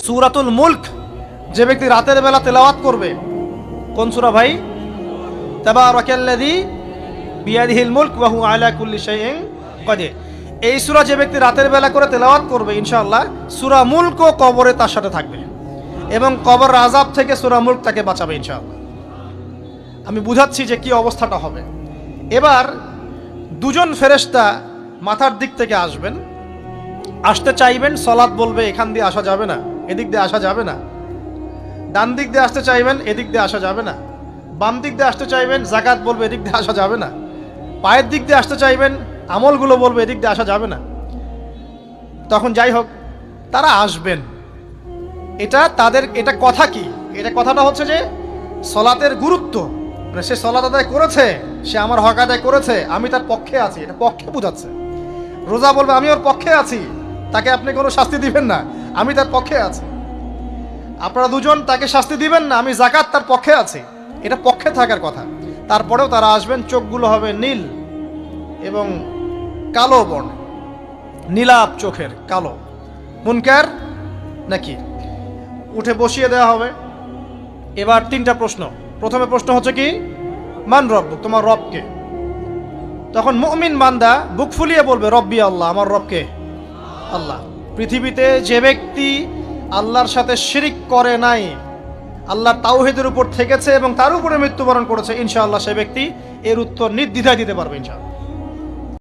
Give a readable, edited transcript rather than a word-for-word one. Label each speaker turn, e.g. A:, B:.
A: সূরাতুল মুলক যে ব্যক্তি রাতের বেলা তেলাওয়াত করবে, কোন সূরা ভাই? তাবারাকাল্লাযী বিয়াদিহিল মুলক ওয়া হুয়া আলা কুল্লি শাইইন কাদির। এই সূরা যে ব্যক্তি রাতের বেলা করে তেলাওয়াত করবে, ইনশাআল্লাহ সূরা মুলকও কবরে তার সাথে থাকবে এবং কবর আযাব থেকে সূরা মুলক তাকে বাঁচাবে ইনশাআল্লাহ। আমি বুঝাচ্ছি যে কি অবস্থাটা হবে। এবার দুজন ফেরেশতা মাথার দিক থেকে আসবেন, আসতে চাইবেন, সালাত বলবে এখান দিয়ে আসা যাবে না, এদিক দিয়ে আসা যাবে না। ডান দিক দিয়ে আসতে চাইবেন, এদিক দিয়ে আসা যাবে না। বাম দিক দিয়ে আসতে চাইবেন, যাকাত বলবে এদিক দিয়ে আসা যাবে না। পায়ের দিক দিয়ে আসতে চাইবেন, আমলগুলো বলবে এদিক দিয়ে আসা যাবে না। তখন যাই হোক তারা আসবেন। এটা কথা কি? এটা কথাটা হচ্ছে যে সলাতের গুরুত্ব, মানে সে সলাত আদায় করেছে, সে আমার হক আদায় করেছে, আমি তার পক্ষে আছি, এটা পক্ষে বোঝাচ্ছে। রোজা বলবে আমি ওর পক্ষে আছি, তাকে আপনি কোনো শাস্তি দিবেন না, আমি তার পক্ষে আছি। আপনারা দুজন তাকে শাস্তি দিবেন না, আমি যাকাত তার পক্ষে আছি, এটা পক্ষে থাকার কথা। তারপরেও তারা আসবেন, চোখগুলো হবে নীল এবং কালো বর্ণ, নীলাপ চোখের কালো। মুনকার নাকি উঠে বসিয়ে দেওয়া হবে। এবার তিনটা প্রশ্ন। প্রথমে প্রশ্ন হচ্ছে কি, মান রব্বুক, তোমার রবকে? তখন মুমিন বান্দা বুক ফুলিয়ে বলবে রব্বি আল্লাহ, আমার রবকে আল্লাহ। পৃথিবীতে যে ব্যক্তি আল্লাহর সাথে শিরিক করে নাই, আল্লাহর তাওহীদের উপর থেকেছে এবং তার উপরে মৃত্যুবরণ করেছে, ইনশাআল্লাহ সে ব্যক্তি এর উত্তর নির্দ্বিধায় দিতে পারবে ইনশাআল্লাহ।